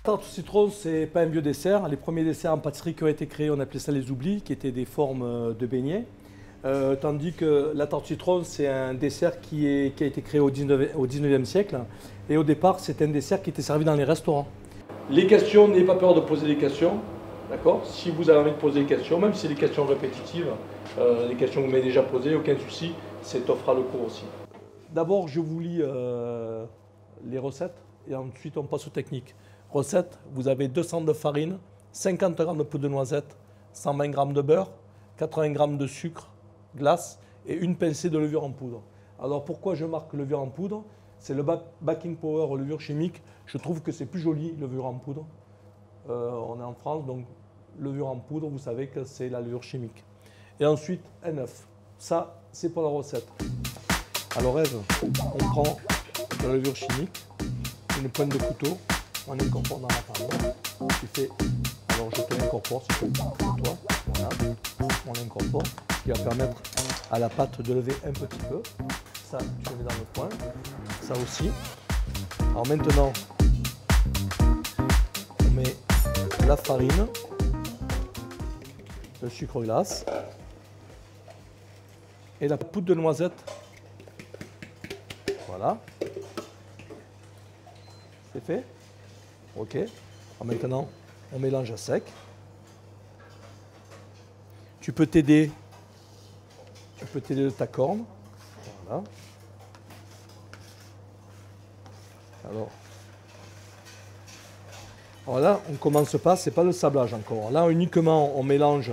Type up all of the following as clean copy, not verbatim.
La tarte au citron, c'est pas un vieux dessert. Les premiers desserts en pâtisserie qui ont été créés, on appelait ça les oublis, qui étaient des formes de beignets. Tandis que la tarte au citron, c'est un dessert qui a été créé au 19e siècle. Et au départ, c'est un dessert qui était servi dans les restaurants. Les questions, n'ayez pas peur de poser des questions. D'accord ? Si vous avez envie de poser des questions, même si c'est des questions répétitives, des questions que vous m'avez déjà posées, aucun souci, c'est offre le cours aussi. D'abord, je vous lis les recettes et ensuite on passe aux techniques. Recette, vous avez 200 de farine, 50 g de poudre de noisette, 120 g de beurre, 80 g de sucre, glace et une pincée de levure en poudre. Alors pourquoi je marque levure en poudre? C'est le baking power levure chimique. Je trouve que c'est plus joli, levure en poudre. On est en France, donc levure en poudre, vous savez que c'est la levure chimique. Et ensuite, un œuf. Ça, c'est pour la recette. Alors Ève, on prend la levure chimique, une pointe de couteau, on incorpore dans la farine. Tu fais, alors je te l'incorpore, c'est pour toi, voilà, on l'incorpore, ce qui va permettre à la pâte de lever un petit peu. Ça, tu le mets dans le coin, ça aussi. Alors maintenant, on met la farine, le sucre glace et la poudre de noisette. Voilà. C'est fait? Ok. Alors maintenant, on mélange à sec. Tu peux t'aider de ta corne. Voilà. Alors là, on ne commence pas, c'est pas le sablage encore. Là, uniquement, on mélange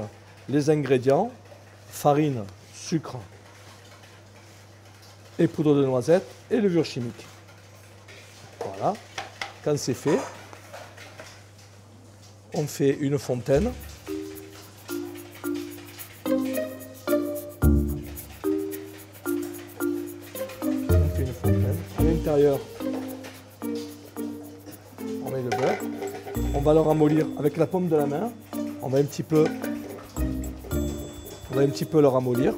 les ingrédients, farine, sucre et poudre de noisette et levure chimique. Voilà. Quand c'est fait, on fait une fontaine. À l'intérieur, on met le beurre. On va le ramollir avec la paume de la main. On va un petit peu le ramollir.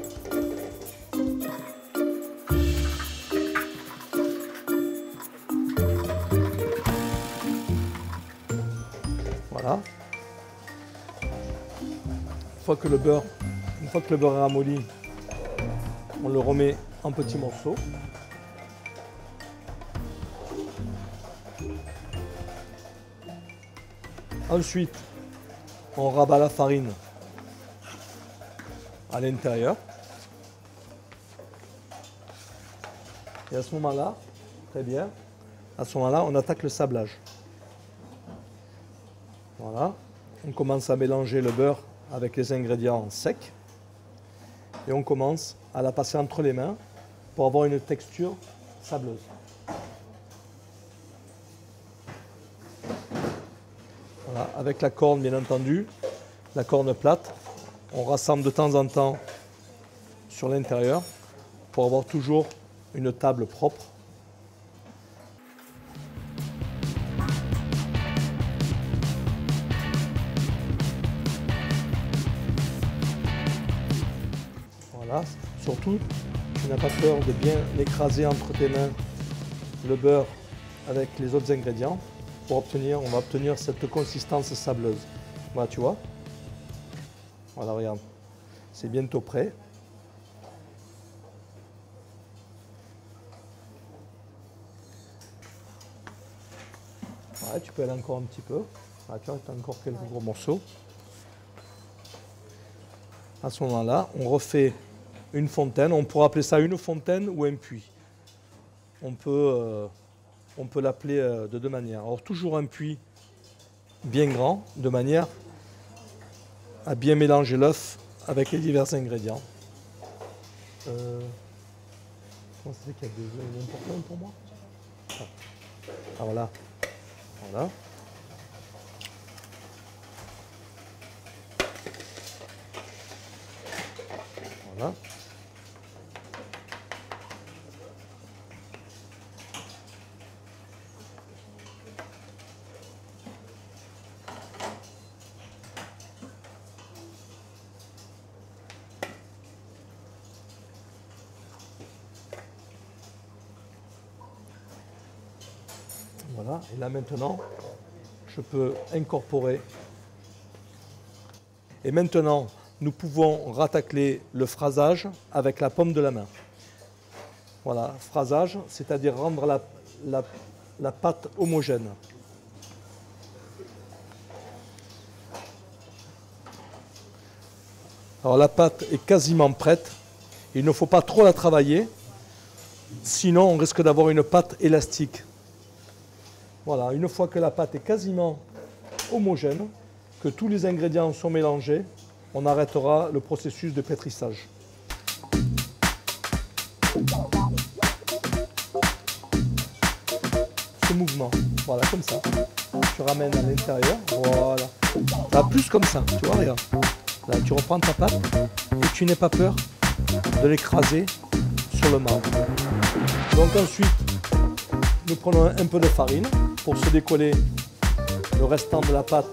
Voilà. Une fois que le beurre est ramolli, on le remet en petits morceaux. Ensuite, on rabat la farine à l'intérieur. Et à ce moment-là, très bien, à ce moment-là, on attaque le sablage. Voilà, on commence à mélanger le beurre avec les ingrédients secs et on commence à la passer entre les mains pour avoir une texture sableuse. Voilà, avec la corne bien entendu, la corne plate, on rassemble de temps en temps sur l'intérieur pour avoir toujours une table propre. Voilà, surtout, tu n'as pas peur de bien écraser entre tes mains le beurre avec les autres ingrédients pour obtenir, on va obtenir cette consistance sableuse. Voilà, tu vois. Voilà, regarde, c'est bientôt prêt. Ouais, tu peux aller encore un petit peu. Ah, tu vois, tu as encore quelques gros morceaux. À ce moment-là, on refait une fontaine. On pourrait appeler ça une fontaine ou un puits. On peut l'appeler de deux manières. Alors, toujours un puits bien grand, de manière à bien mélanger l'œuf avec les divers ingrédients. Comment ça fait qu'il y a des œufs importants pour moi? Ah, voilà. Voilà. Voilà. Voilà, et là maintenant, je peux incorporer. Et maintenant, nous pouvons rattacler le phrasage avec la paume de la main. Voilà, phrasage, c'est-à-dire rendre la pâte homogène. Alors la pâte est quasiment prête. Il ne faut pas trop la travailler, sinon on risque d'avoir une pâte élastique. Voilà, une fois que la pâte est quasiment homogène, que tous les ingrédients sont mélangés, on arrêtera le processus de pétrissage. Ce mouvement, voilà, comme ça. Tu ramènes à l'intérieur, voilà. Là, plus comme ça, tu vois, regarde. Là, tu reprends ta pâte et tu n'aies pas peur de l'écraser sur le marbre. Donc ensuite, nous prenons un peu de farine pour se décoller le restant de la pâte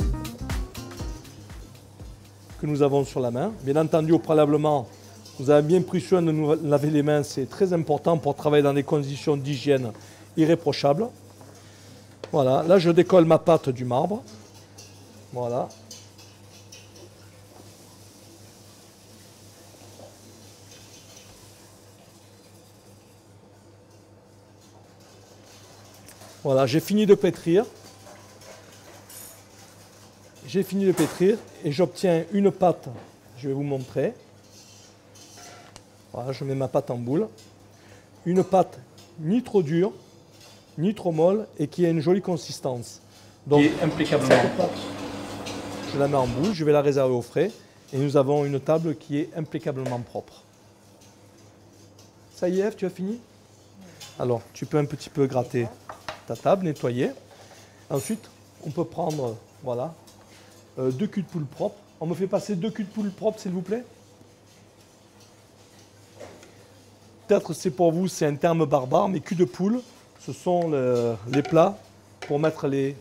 que nous avons sur la main. Bien entendu, au préalablement, vous avez bien pris soin de nous laver les mains. C'est très important pour travailler dans des conditions d'hygiène irréprochables. Voilà, là je décolle ma pâte du marbre. Voilà. Voilà, j'ai fini de pétrir. J'ai fini de pétrir et j'obtiens une pâte. Je vais vous montrer. Voilà, je mets ma pâte en boule. Une pâte ni trop dure, ni trop molle et qui a une jolie consistance. Donc, impeccablement. Cette pâte, je la mets en boule, je vais la réserver au frais et nous avons une table qui est impeccablement propre. Ça y est, Ève, tu as fini? Alors, tu peux un petit peu gratter ta table, nettoyer. Ensuite, on peut prendre, voilà, 2 culs de poule propres. On me fait passer 2 culs de poule propres, s'il vous plaît. Peut-être c'est pour vous, c'est un terme barbare, mais cul de poule, ce sont les plats pour mettre les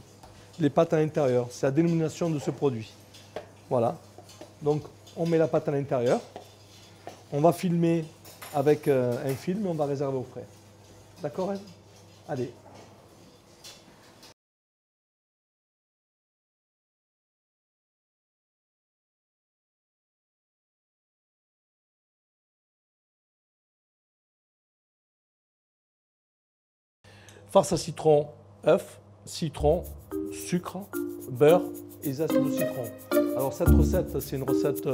pâtes à l'intérieur. C'est la dénomination de ce produit. Voilà. Donc, on met la pâte à l'intérieur. On va filmer avec un film et on va réserver au frais. D'accord, Ève? Allez. Farce à citron, œuf, citron, sucre, beurre et zeste de citron. Alors cette recette, c'est une recette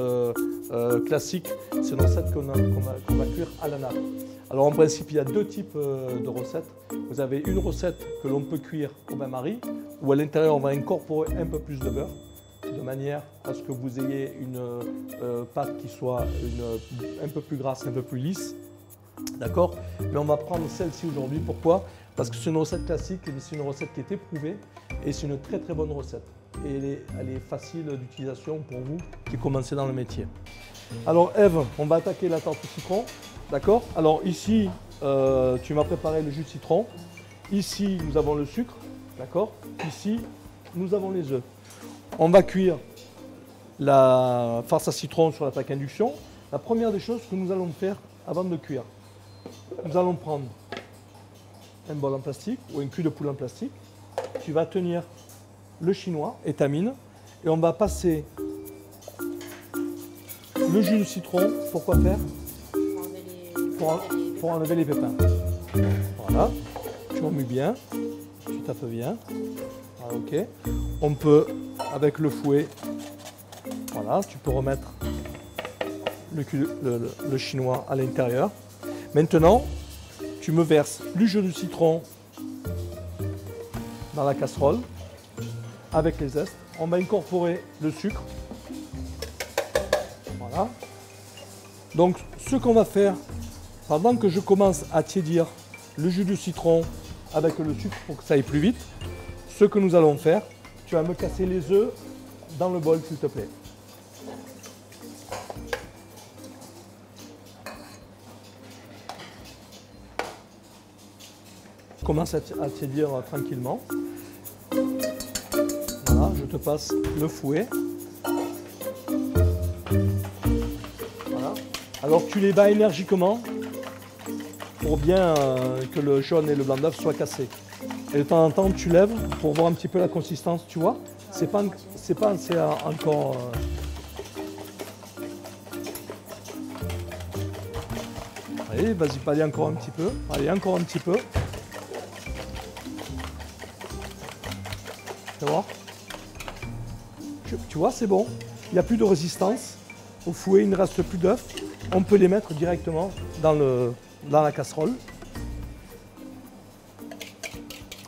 classique, c'est une recette qu'on va cuire à la nappe. Alors en principe, il y a 2 types de recettes. Vous avez une recette que l'on peut cuire au bain-marie, où à l'intérieur on va incorporer un peu plus de beurre, de manière à ce que vous ayez une pâte qui soit un peu plus grasse, un peu plus lisse. D'accord? Mais on va prendre celle-ci aujourd'hui. Pourquoi? Parce que c'est une recette classique, mais c'est une recette qui est éprouvée et c'est une très très bonne recette. Et elle est facile d'utilisation pour vous qui commencez dans le métier. Alors Ève, on va attaquer la tarte au citron. D'accord? Alors ici, tu m'as préparé le jus de citron. Ici, nous avons le sucre. D'accord? Ici, nous avons les œufs. On va cuire la farce à citron sur la plaque induction. La première des choses que nous allons faire avant de cuire, nous allons prendre un bol en plastique ou un cul de poule en plastique. Tu vas tenir le chinois et ta mine et on va passer le jus de citron. Pour quoi faire? Pour enlever les pépins. Voilà, tu remues bien, tu tapes bien. Ah, ok. On peut, avec le fouet, voilà, tu peux remettre le chinois à l'intérieur. Maintenant, tu me verses le jus de citron dans la casserole avec les zestes. On va incorporer le sucre. Voilà. Donc, ce qu'on va faire, pendant que je commence à tiédir le jus de citron avec le sucre pour que ça aille plus vite, ce que nous allons faire, tu vas me casser les œufs dans le bol, s'il te plaît. commence à tiédir tranquillement. Voilà, je te passe le fouet. Voilà. Alors tu les bats énergiquement pour bien que le jaune et le blanc d'œuf soient cassés. Et de temps en temps, tu lèves pour voir un petit peu la consistance, tu vois. C'est pas assez encore... Allez, vas-y, allez encore un petit peu. Allez, encore un petit peu. Tu vois, tu vois, c'est bon. Il n'y a plus de résistance. Au fouet, il ne reste plus d'œufs. On peut les mettre directement dans la casserole.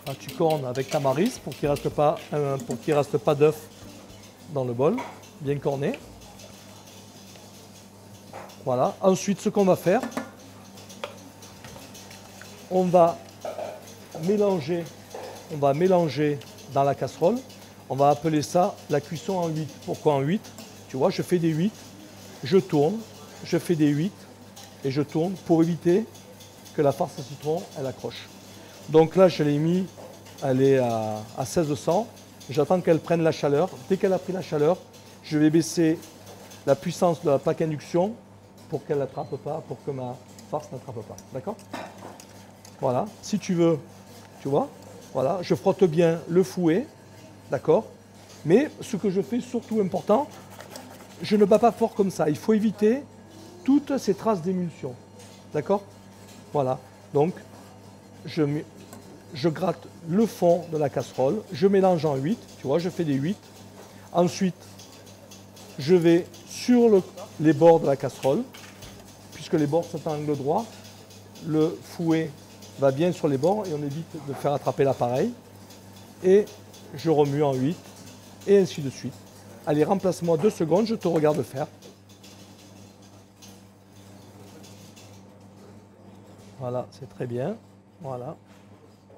Là, tu cornes avec ta maryse pour qu'il ne reste pas d'œufs dans le bol. Bien corné. Voilà. Ensuite, ce qu'on va faire, on va mélanger dans la casserole. On va appeler ça la cuisson en 8. Pourquoi en 8? Tu vois, je fais des 8, je tourne, je fais des 8 et je tourne pour éviter que la farce à citron, elle accroche. Donc là, je l'ai mis, elle est à 1600. J'attends qu'elle prenne la chaleur. Dès qu'elle a pris la chaleur, je vais baisser la puissance de la plaque induction pour qu'elle n'attrape pas, pour que ma farce n'attrape pas. D'accord? Voilà. Si tu veux, tu vois, voilà, je frotte bien le fouet. D'accord? Mais ce que je fais, surtout important, je ne bats pas fort comme ça. Il faut éviter toutes ces traces d'émulsion. D'accord? Voilà. Donc, je gratte le fond de la casserole. Je mélange en 8. Tu vois, je fais des 8. Ensuite, je vais sur les bords de la casserole. Puisque les bords sont à angle droit, le fouet va bien sur les bords et on évite de faire attraper l'appareil. Et je remue en 8 et ainsi de suite. Allez, remplace-moi 2 secondes, je te regarde faire. Voilà, c'est très bien. Voilà.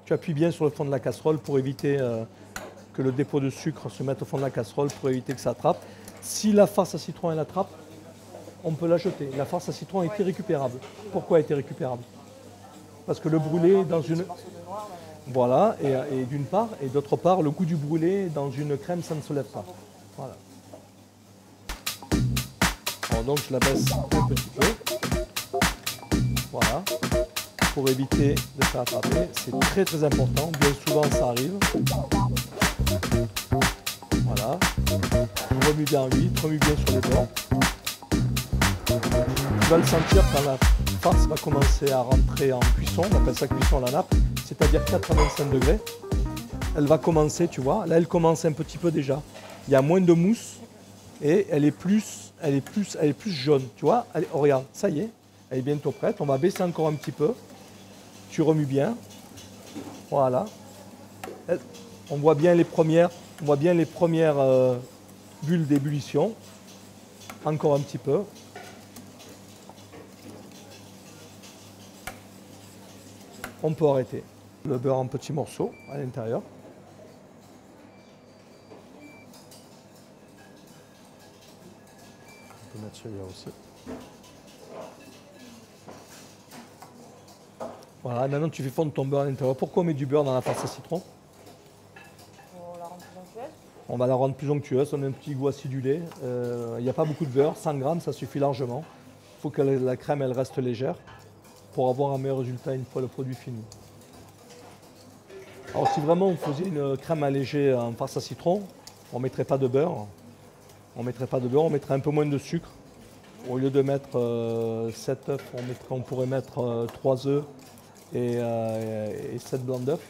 Tu appuies bien sur le fond de la casserole pour éviter que le dépôt de sucre se mette au fond de la casserole, pour éviter que ça attrape. Si la farce à citron elle attrape, on peut la jeter. La farce à citron est irrécupérable. Pourquoi elle est irrécupérable? Parce que le brûlé dans une... Voilà, et d'une part, et d'autre part, le goût du brûlé dans une crème, ça ne se lève pas. Voilà. Alors donc je la baisse un petit peu. Voilà. Pour éviter de faire attraper. C'est très très important. Bien souvent ça arrive. Voilà. Remue bien en 8, remue bien sur les bords. Tu vas le sentir quand la farce va commencer à rentrer en cuisson. On appelle ça cuisson à la nappe. C'est-à-dire 85 degrés. Elle va commencer, tu vois. Là, elle commence un petit peu déjà. Il y a moins de mousse et elle est plus jaune. Tu vois, allez, oh, regarde, ça y est, elle est bientôt prête. On va baisser encore un petit peu. Tu remues bien. Voilà. On voit bien les premières bulles d'ébullition. Encore un petit peu. On peut arrêter. Le beurre en petits morceaux à l'intérieur. On peut mettre celui-là aussi. Voilà, maintenant tu fais fondre ton beurre à l'intérieur. Pourquoi on met du beurre dans la farce à citron? On la rend plus onctueuse. On va la rendre plus onctueuse, on a un petit goût acidulé. Il n'y a pas beaucoup de beurre, 100 grammes, ça suffit largement. Il faut que la crème elle reste légère pour avoir un meilleur résultat une fois le produit fini. Alors si vraiment on faisait une crème allégée en farce à citron, on ne mettrait pas de beurre. On mettrait un peu moins de sucre. Au lieu de mettre 7 œufs, on pourrait mettre 3 œufs et 7 blancs d'œufs.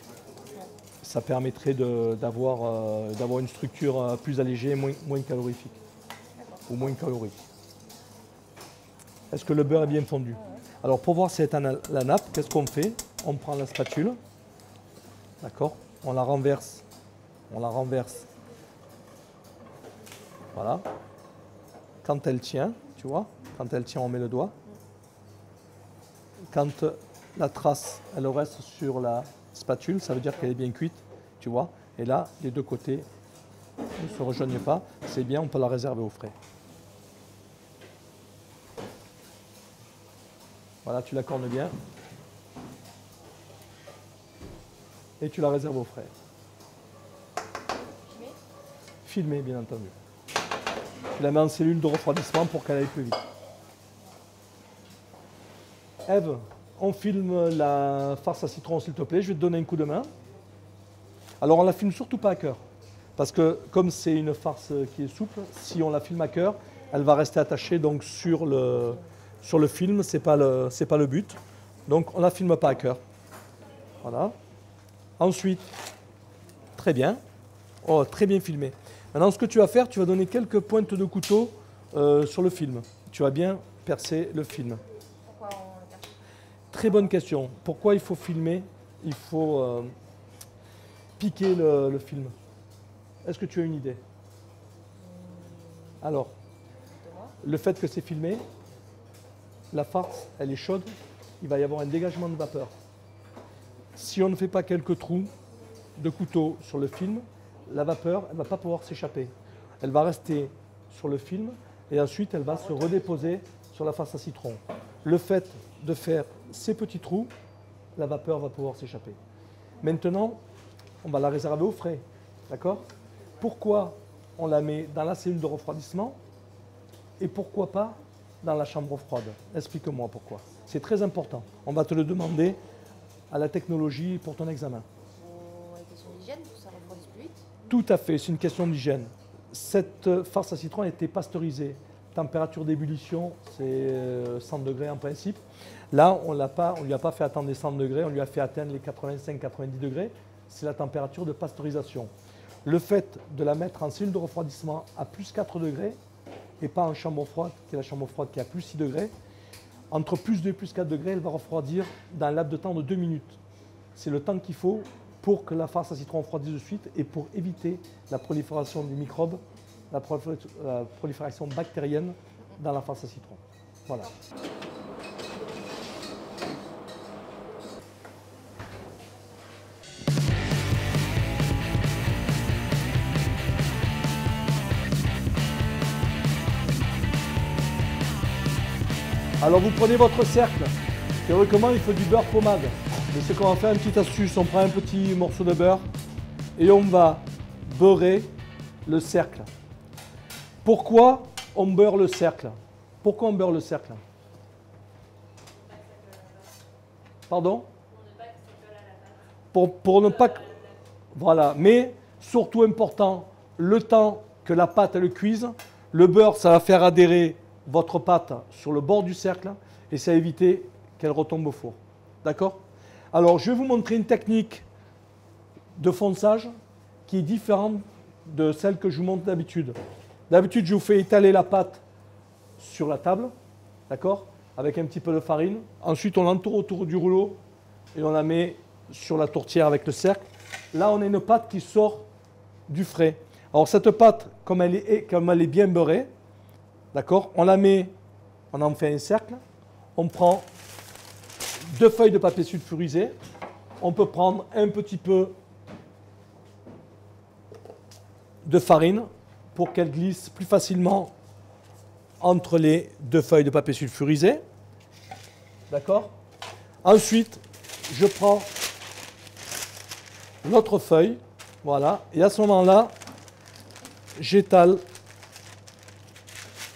Ça permettrait d'avoir une structure plus allégée et moins calorifique. Ou moins calorique. Est-ce que le beurre est bien fondu? Alors pour voir si c'est la nappe, qu'est-ce qu'on fait? On prend la spatule. D'accord? On la renverse. Voilà. Quand elle tient, tu vois, quand elle tient, on met le doigt. Quand la trace, elle reste sur la spatule, ça veut dire qu'elle est bien cuite, tu vois. Et là, les deux côtés ne se rejoignent pas. C'est bien, on peut la réserver au frais. Voilà, tu la cornes bien. et tu la réserves au frais. Filmer. Filmée, bien entendu. Tu la mets en cellule de refroidissement pour qu'elle aille plus vite. Ève, on filme la farce à citron, s'il te plaît. Je vais te donner un coup de main. Alors, on la filme surtout pas à cœur. Parce que, comme c'est une farce qui est souple, si on la filme à cœur, elle va rester attachée donc, sur le film. Ce n'est pas le but. Donc, on ne la filme pas à cœur. Voilà. Ensuite, très bien. Oh, très bien filmé. Maintenant, ce que tu vas faire, tu vas donner quelques pointes de couteau sur le film. Tu vas bien percer le film. Pourquoi on le perce? Très bonne question. Pourquoi il faut filmer? Il faut piquer le film. Est-ce que tu as une idée? Alors, Dites-moi. le fait que c'est filmé, la farce, elle est chaude, il va y avoir un dégagement de vapeur. Si on ne fait pas quelques trous de couteau sur le film, la vapeur, elle ne va pas pouvoir s'échapper. Elle va rester sur le film et ensuite elle va se redéposer sur la farce à citron. Le fait de faire ces petits trous, la vapeur va pouvoir s'échapper. Maintenant, on va la réserver au frais. D'accord? Pourquoi on la met dans la cellule de refroidissement et pourquoi pas dans la chambre froide? Explique-moi pourquoi. C'est très important. On va te le demander à la technologie pour ton examen. Pour la question d'hygiène, pour que ça refroidisse plus vite. Tout à fait, c'est une question d'hygiène. Cette farce à citron a été pasteurisée. Température d'ébullition, c'est 100 degrés en principe. Là, on ne lui a pas fait attendre les 100 degrés, on lui a fait atteindre les 85-90 degrés. C'est la température de pasteurisation. Le fait de la mettre en cellule de refroidissement à plus 4 degrés et pas en chambre froide, qui est la chambre froide qui est à plus 6 degrés, entre plus 2 et plus 4 degrés, elle va refroidir dans un laps de temps de 2 minutes. C'est le temps qu'il faut pour que la farce à citron refroidisse de suite et pour éviter la prolifération des microbes, la prolifération bactérienne dans la farce à citron. Voilà. Alors vous prenez votre cercle. Théoriquement, il faut du beurre pommade. Mais c'est qu'on va faire une petite astuce. On prend un petit morceau de beurre et on va beurrer le cercle. Pourquoi on beurre le cercle? Pourquoi on beurre le cercle? Pardon? Pour ne pas... Voilà. Mais surtout important, le temps que la pâte elle cuise, le beurre, ça va faire adhérer votre pâte sur le bord du cercle et ça va éviter qu'elle retombe au four. D'accord? Alors, je vais vous montrer une technique de fonçage qui est différente de celle que je vous montre d'habitude. D'habitude, je vous fais étaler la pâte sur la table, d'accord? Avec un petit peu de farine. Ensuite, on l'entoure autour du rouleau et on la met sur la tourtière avec le cercle. Là, on a une pâte qui sort du frais. Alors, cette pâte, comme elle est bien beurrée, d'accord, on la met, on en fait un cercle, on prend 2 feuilles de papier sulfurisé, on peut prendre un petit peu de farine pour qu'elle glisse plus facilement entre les 2 feuilles de papier sulfurisé. D'accord? Ensuite, je prends l'autre feuille, voilà, et à ce moment-là, j'étale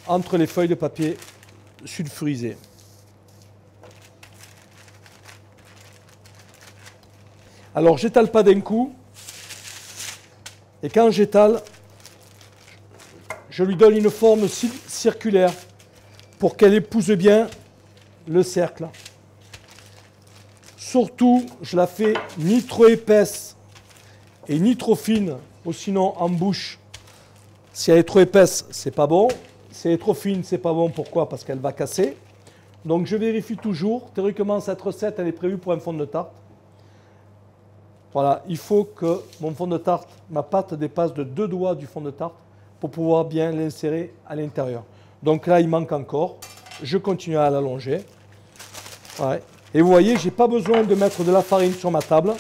entre les feuilles de papier sulfurisé. Alors, j'étale pas d'un coup. Et quand j'étale, je lui donne une forme circulaire pour qu'elle épouse bien le cercle. Surtout, je la fais ni trop épaisse et ni trop fine, ou sinon en bouche. Si elle est trop épaisse, c'est pas bon. Si elle est trop fine, c'est pas bon. Pourquoi? Parce qu'elle va casser. Donc je vérifie toujours. Théoriquement, cette recette, elle est prévue pour un fond de tarte. Voilà, il faut que mon fond de tarte, ma pâte dépasse de 2 doigts du fond de tarte pour pouvoir bien l'insérer à l'intérieur. Donc là, il manque encore. Je continue à l'allonger. Ouais. Et vous voyez, je n'ai pas besoin de mettre de la farine sur ma table.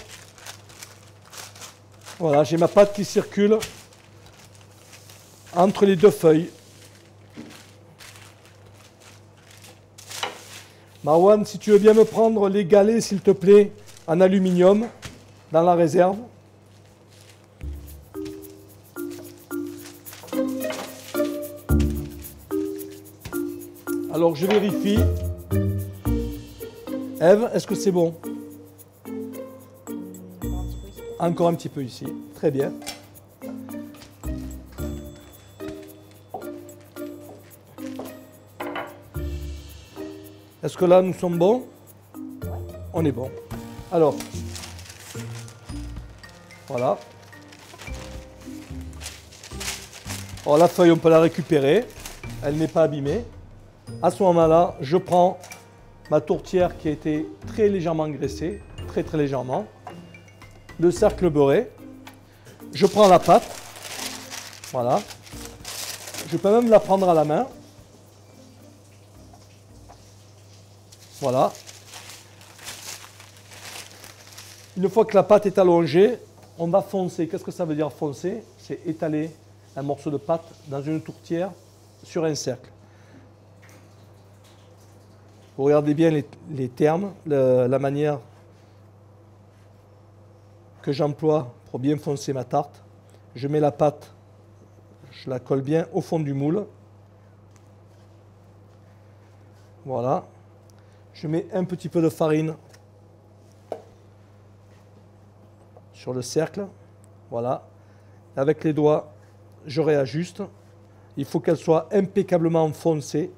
Voilà, j'ai ma pâte qui circule entre les 2 feuilles. Marwan, si tu veux bien me prendre les galets, s'il te plaît, en aluminium. dans la réserve. Alors je vérifie. Ève, est-ce que c'est bon? Encore un petit peu ici. Très bien. Est-ce que là, nous sommes bons? On est bon. Alors, voilà. Alors, la feuille, on peut la récupérer. Elle n'est pas abîmée. À ce moment-là, je prends ma tourtière qui a été très légèrement graissée, très légèrement. Le cercle beurré. Je prends la pâte. Voilà. Je peux même la prendre à la main. Voilà. Une fois que la pâte est allongée, on va foncer. Qu'est-ce que ça veut dire foncer? C'est étaler un morceau de pâte dans une tourtière sur un cercle. Vous regardez bien les termes, la manière que j'emploie pour bien foncer ma tarte. Je mets la pâte, je la colle bien au fond du moule. Voilà. Je mets un petit peu de farine sur le cercle. Voilà. Avec les doigts, je réajuste. Il faut qu'elle soit impeccablement foncée,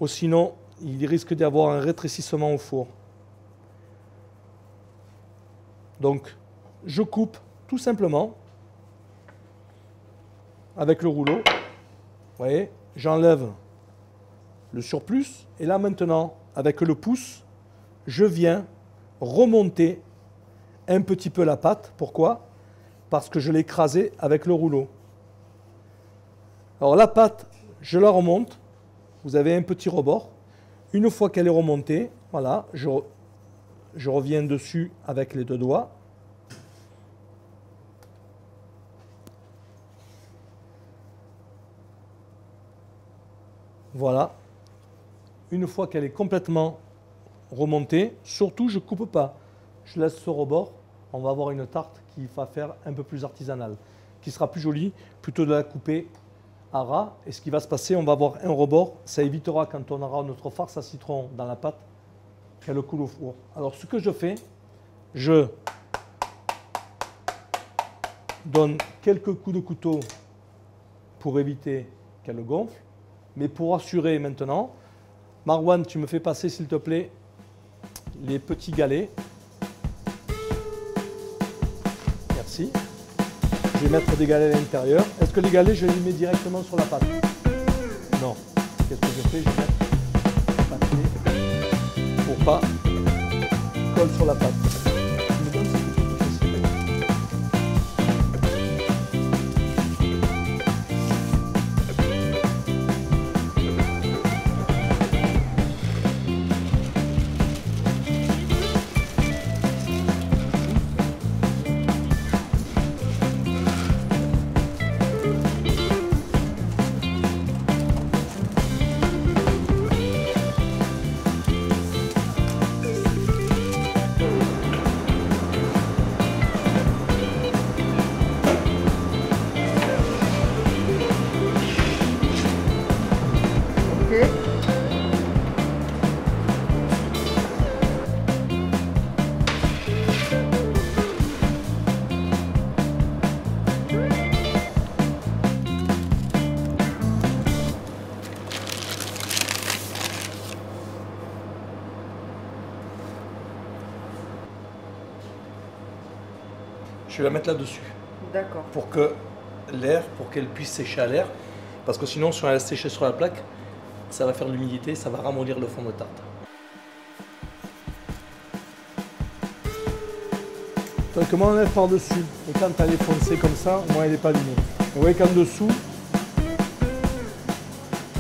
ou sinon il risque d'y avoir un rétrécissement au four. Donc, je coupe tout simplement avec le rouleau. Vous voyez, j'enlève le surplus. Et là maintenant, avec le pouce, je viens remonter un petit peu la pâte. Pourquoi? Parce que je l'ai écrasée avec le rouleau. Alors la pâte, je la remonte. Vous avez un petit rebord. Une fois qu'elle est remontée, voilà, je reviens dessus avec les deux doigts. Voilà. Une fois qu'elle est complètement remontée, surtout je ne coupe pas. Je laisse ce rebord. On va avoir une tarte qui va faire un peu plus artisanale, qui sera plus jolie, plutôt de la couper à ras. Et ce qui va se passer, on va avoir un rebord. Ça évitera, quand on aura notre farce à citron dans la pâte, qu'elle coule au four. Alors ce que je fais, je donne quelques coups de couteau pour éviter qu'elle gonfle. Mais pour assurer maintenant, Marwan, tu me fais passer s'il te plaît les petits galets. Merci. Je vais mettre des galets à l'intérieur. Est-ce que les galets, je les mets directement sur la pâte? Non. Qu'est-ce que je fais? Je mets le papier pour pas colle sur la pâte. Tu me donnes ce petit peu facile. Je vais la mettre là-dessus. D'accord. Pour que l'air, pour qu'elle puisse sécher à l'air. Parce que sinon, si on la laisse sécher sur la plaque, ça va faire de l'humidité, ça va ramollir le fond de tarte. Donc comment on enlève par-dessus. Et quand elle est foncée comme ça, au moins elle n'est pas abîmée. Vous voyez qu'en dessous,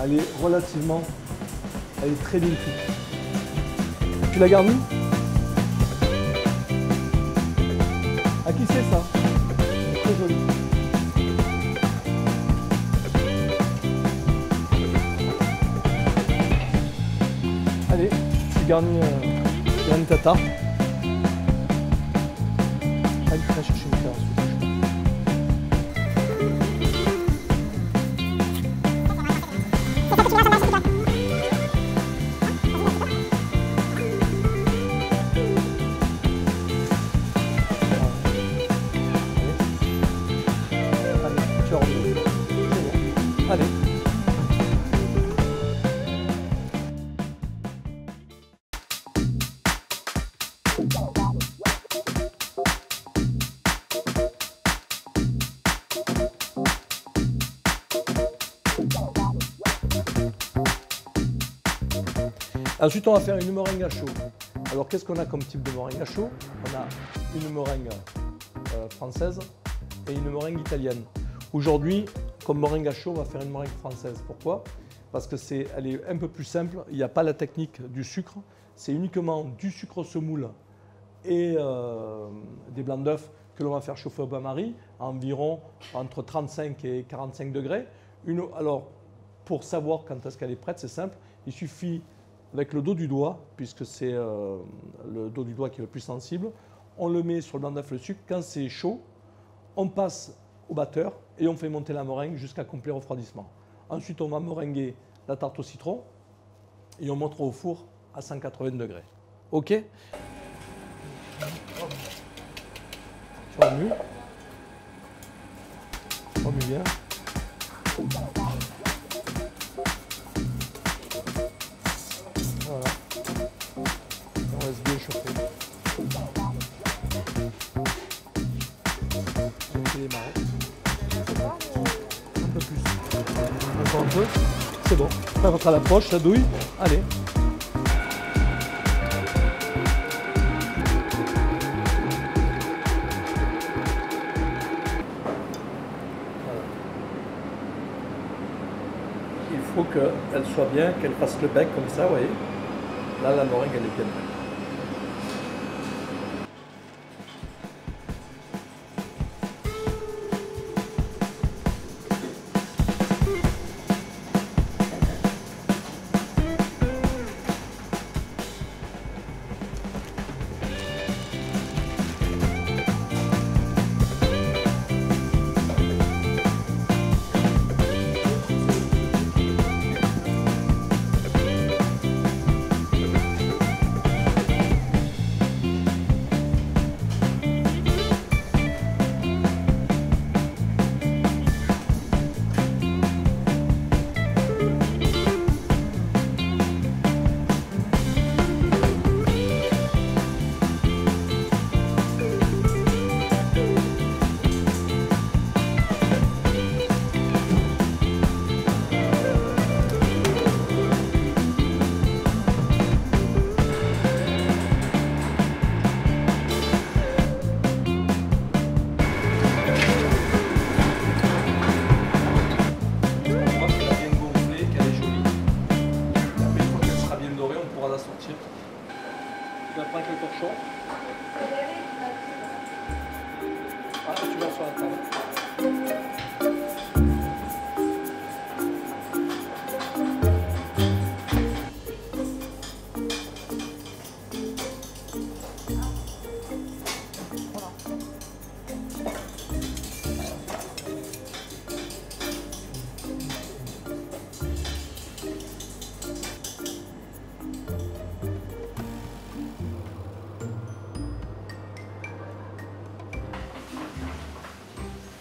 elle est relativement, elle est très bien cuite. Tu la garnis? À qui c'est ça? C'est très joli. Allez, tu garnis ta tarte. Va chercher une terre ensuite. Allez. Ensuite, on va faire une meringue à chaud. Alors, qu'est-ce qu'on a comme type de meringue à chaud? On a une meringue française et une meringue italienne. Aujourd'hui, comme meringue à chaud, on va faire une meringue française. Pourquoi? Parce que elle est un peu plus simple. Il n'y a pas la technique du sucre. C'est uniquement du sucre semoule et des blancs d'œufs que l'on va faire chauffer au bain-marie à environ entre 35 et 45 degrés. Alors, pour savoir quand est-ce qu'elle est prête, c'est simple. Il suffit, avec le dos du doigt, puisque c'est le dos du doigt qui est le plus sensible, on le met sur le blanc d'œuf, le sucre. Quand c'est chaud, on passe au batteur et on fait monter la meringue jusqu'à complet refroidissement. Ensuite, on va meringuer la tarte au citron et on montera au four à 180 degrés. OK? Tu remues. Remue bien. Voilà. On laisse bien chauffer. Avec les marrons. Un peu plus. Encore un peu. C'est bon. Ça rentre à la poche, ça douille. Allez. Il faut qu'elle soit bien, qu'elle fasse le bec comme ça, vous voyez. Là, la meringue, elle est bien prête. Tu vas prendre avec le torchon. Ah, tu vas sur la table.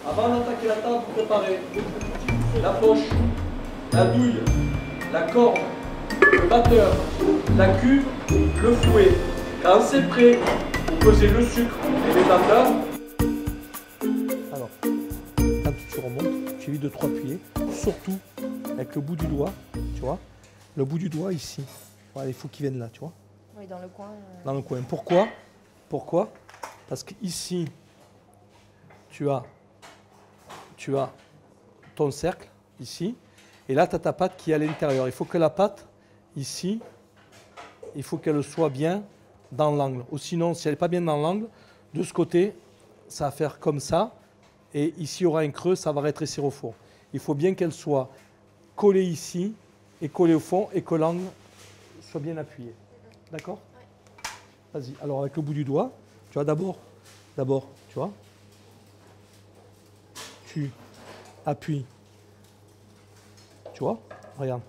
Avant d'attaquer la table, vous préparez la poche, la douille, la corde, le batteur, la cuve, le fouet. Quand c'est prêt, vous posez le sucre et les batteurs. Alors, quand tu remontes, tu évites de trop appuyer, surtout avec le bout du doigt, tu vois, le bout du doigt ici. Voilà, il faut qu'il vienne là, tu vois. Oui, dans le coin. Dans le coin. Pourquoi? Pourquoi? Parce qu'ici, tu as ton cercle, ici, et là, tu as ta pâte qui est à l'intérieur. Il faut que la pâte, ici, il faut qu'elle soit bien dans l'angle. Ou sinon, si elle n'est pas bien dans l'angle, de ce côté, ça va faire comme ça, et ici, il y aura un creux, ça va rétrécir au four. Il faut bien qu'elle soit collée ici, et collée au fond, et que l'angle soit bien appuyé. D'accord? Vas-y. Alors, avec le bout du doigt, tu vas d'abord d'abord, tu vois. Tu appuies. Tu vois, regarde.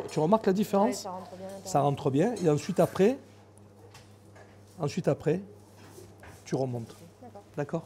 Tu remarques la Ouais, différence? ça rentre bien là-dedans. Ça rentre bien. Et ensuite après, tu remontes. D'accord. D'accord?